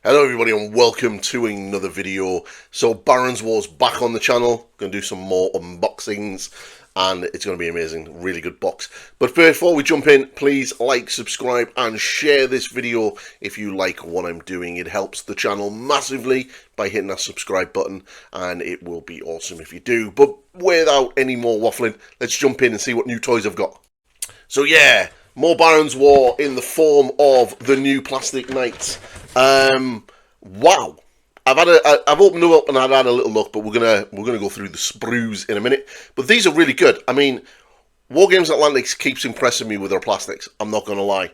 Hello everybody and welcome to another video. So Baron's War's back on the channel. Going to do some more unboxings and it's going to be amazing. Really good box. But before we jump in, please like, subscribe and share this video if you like what I'm doing. It helps the channel massively by hitting that subscribe button and it will be awesome if you do. But without any more waffling, let's jump in and see what new toys I've got. So yeah, more Baron's War in the form of the new plastic knights. Wow, I've opened them up and I've had a little look, but we're gonna go through the sprues in a minute. But these are really good. I mean, Wargames Atlantic keeps impressing me with their plastics. I'm not gonna lie.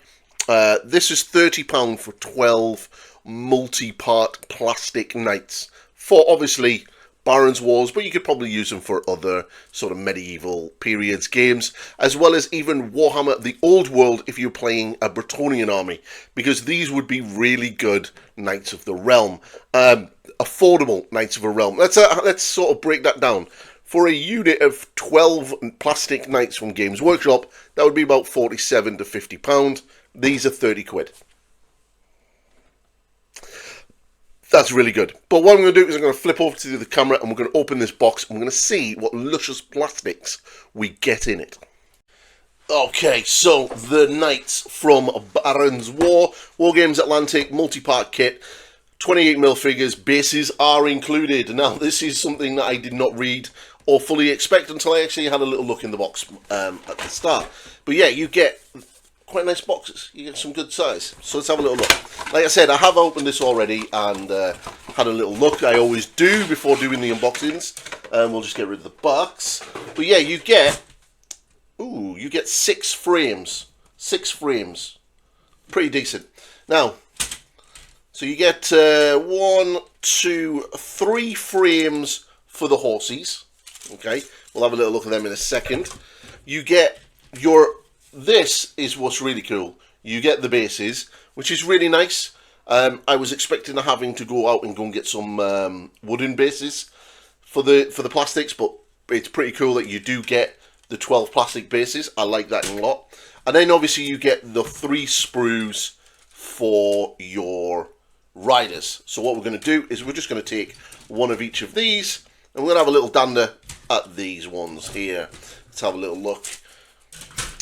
This is £30 for 12 multi-part plastic knights for obviously Baron's Wars, but you could probably use them for other sort of medieval periods games, as well as even Warhammer the Old World if you're playing a Bretonnian army, because these would be really good Knights of the Realm, affordable Knights of the Realm. Let's sort of break that down. For a unit of 12 plastic knights from Games Workshop, that would be about £47 to £50. These are 30 quid. That's really good. But what I'm going to do is I'm going to flip over to the camera and we're going to open this box and we're going to see what luscious plastics we get in it. Okay, so the Knights from Baron's War, Wargames Atlantic multi-part kit, 28mm figures, bases are included. Now, this is something that I did not read or fully expect until I actually had a little look in the box at the start. But yeah, you get quite nice boxes. You get some good size. So let's have a little look. Like I said, I have opened this already and had a little look. I always do before doing the unboxings. We'll just get rid of the box. But yeah, you get 6 frames. 6 frames. Pretty decent. Now, so you get 1, 2, 3 frames for the horses. Okay, we'll have a little look at them in a second. You get this is what's really cool. You get the bases, which is really nice. I was expecting having to go out and go and get some wooden bases for the plastics, but it's pretty cool that you do get the 12 plastic bases. I like that a lot. And then obviously you get the 3 sprues for your riders. So what we're going to do is we're just going to take one of each of these and we're going to have a little dander at these ones here. Let's have a little look.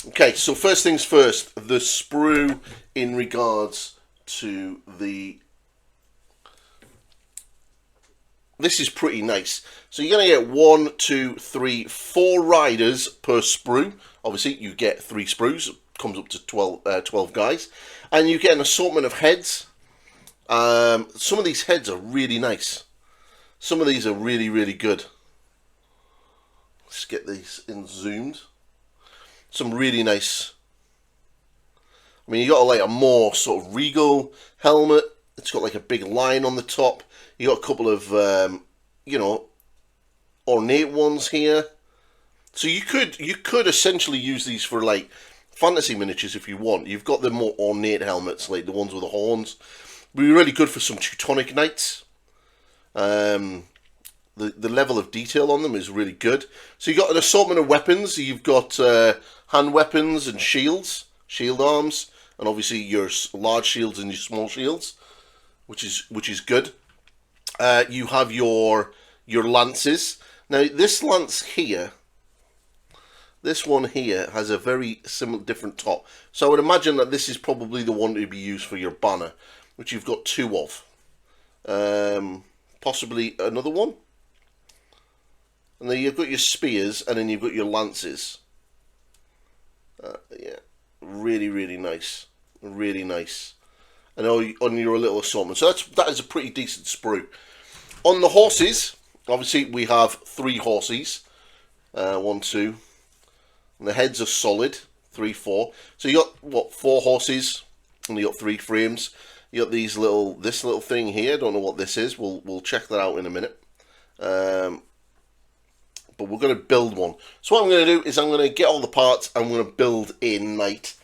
Okay, so first things first, the sprue in regards to this is pretty nice. So you're going to get 1, 2, 3, 4 riders per sprue. Obviously, you get 3 sprues, comes up to 12 guys. And you get an assortment of heads. Some of these heads are really nice. Some of these are really, really good. Let's get these in zoomed. Some really nice. I mean, you got like a more sort of regal helmet. It's got like a big line on the top. You got a couple of, you know, ornate ones here. So you could essentially use these for like fantasy miniatures if you want. You've got the more ornate helmets, like the ones with the horns. Would be really good for some Teutonic knights. The level of detail on them is really good. So you've got an assortment of weapons. You've got hand weapons and shields, shield arms, and obviously your large shields and your small shields, which is good. You have your lances. Now this lance here, this one here has a very similar different top. So I would imagine that this is probably the one to be used for your banner, which you've got 2 of. Possibly another one. And then you've got your spears, and then you've got your lances. Yeah, really, really nice. Really nice. And on your little assortment. So that is a pretty decent sprue. On the horses, obviously we have 3 horses. 1, 2. And the heads are solid. 3, 4. So you got, what, 4 horses, and you got 3 frames. You got this little thing here. Don't know what this is. We'll check that out in a minute. But we're going to build one. So what I'm going to do is I'm going to get all the parts. I'm going to build a knight,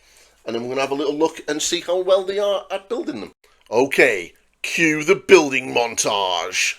and then we're going to have a little look and see how well they are at building them. Okay, cue the building montage.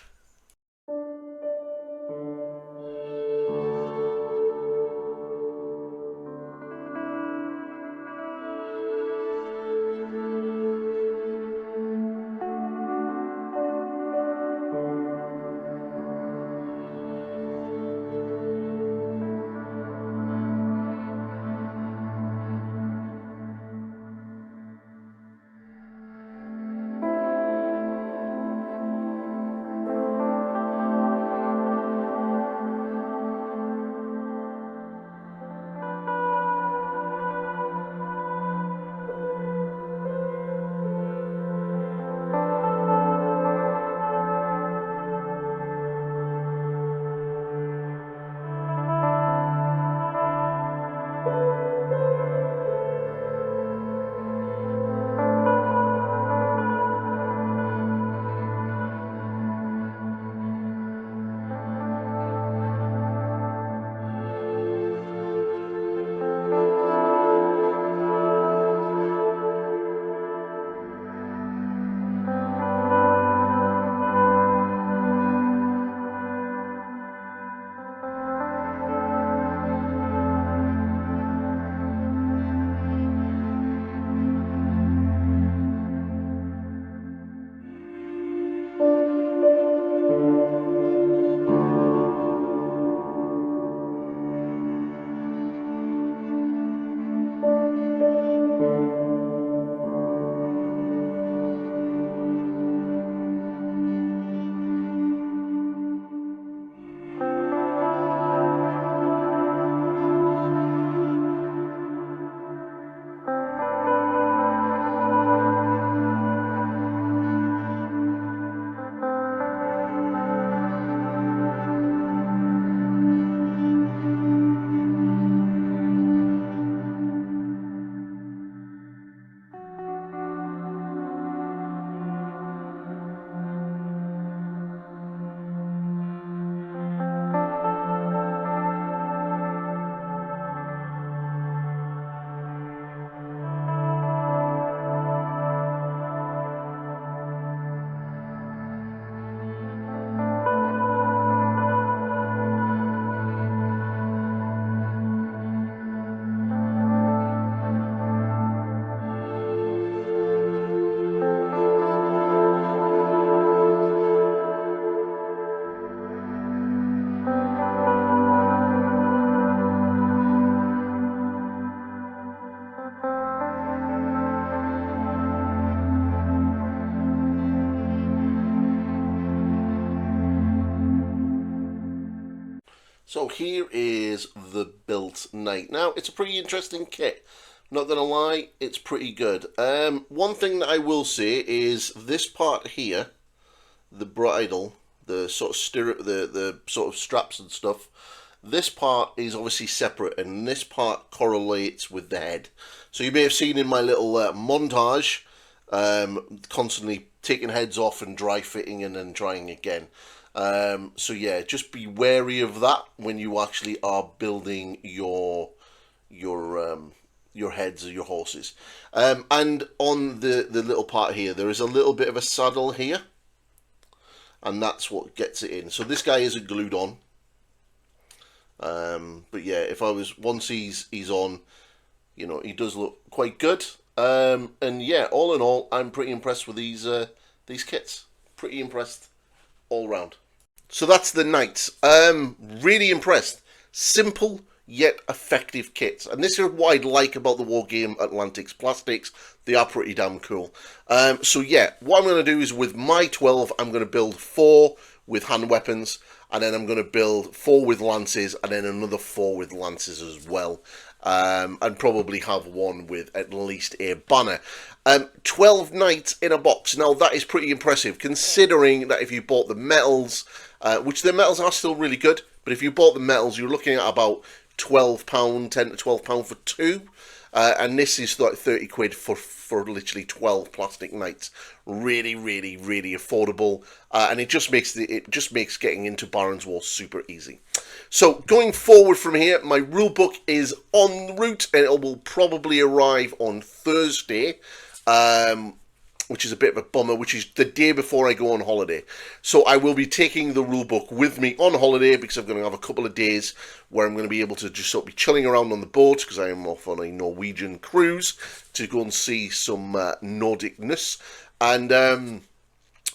So here is the built knight. Now, it's a pretty interesting kit. Not going to lie, it's pretty good. One thing that I will say is this part here, the bridle, the sort of stirrup, the sort of straps and stuff, this part is obviously separate, and this part correlates with the head. So you may have seen in my little montage, constantly taking heads off and dry fitting and then trying again. So yeah, just be wary of that when you actually are building your heads of your horses. And on the little part here, there is a little bit of a saddle here, and that's what gets it in. So this guy isn't glued on. But yeah, if I was, once he's on, you know, he does look quite good. And yeah, all in all, I'm pretty impressed with these kits. Pretty impressed all round. So that's the knights. Really impressed. Simple yet effective kits, and this is what I like about the Wargames Atlantic's plastics. They are pretty damn cool. So yeah, what I'm going to do is with my 12, I'm going to build 4 with hand weapons, and then I'm going to build 4 with lances, and then another 4 with lances as well. And probably have 1 with at least a banner. 12 knights in a box. Now that is pretty impressive, considering that if you bought the metals, which the metals are still really good, but if you bought the metals, you're looking at about £12, £10 to £12 for 2. And this is like 30 quid for literally 12 plastic knights. Really, really, really affordable, and it just makes getting into Barons War super easy. So going forward from here, my rulebook is en route, and it will probably arrive on Thursday, which is a bit of a bummer, which is the day before I go on holiday. So I will be taking the rulebook with me on holiday, because I'm going to have a couple of days where I'm going to be able to just sort of be chilling around on the boat, because I am off on a Norwegian cruise to go and see some Nordicness. And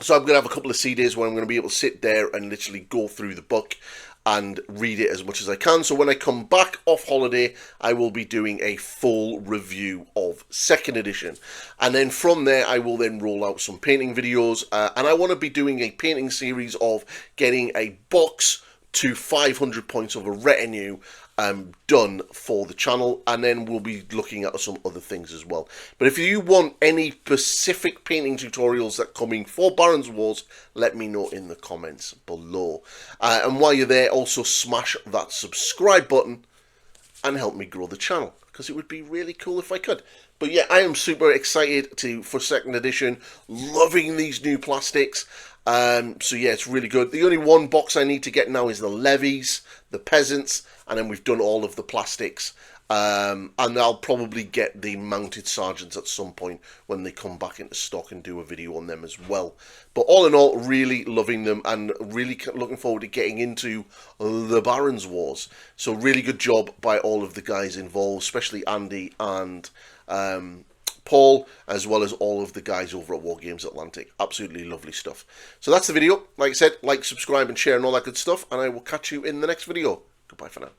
so I'm going to have a couple of sea days where I'm going to be able to sit there and literally go through the book and read it as much as I can. So when I come back off holiday, I will be doing a full review of 2nd edition. And then from there, I will then roll out some painting videos. And I want to be doing a painting series of getting a box to 500 points of a retinue done for the channel, and then we'll be looking at some other things as well. But if you want any specific painting tutorials that coming for Barons Wars, let me know in the comments below. And while you're there, also smash that subscribe button and help me grow the channel, because it would be really cool if I could. But yeah, I am super excited for 2nd edition, loving these new plastics. So yeah, it's really good. The only one box I need to get now is the levies, the peasants, and then we've done all of the plastics. And I'll probably get the mounted sergeants at some point when they come back into stock and do a video on them as well. But all in all, really loving them and really looking forward to getting into the Barons Wars. So really good job by all of the guys involved, especially Andy and Paul, as well as all of the guys over at Wargames Atlantic. Absolutely lovely stuff. So that's the video. Like I said, like, subscribe and share and all that good stuff, and I will catch you in the next video. Goodbye for now.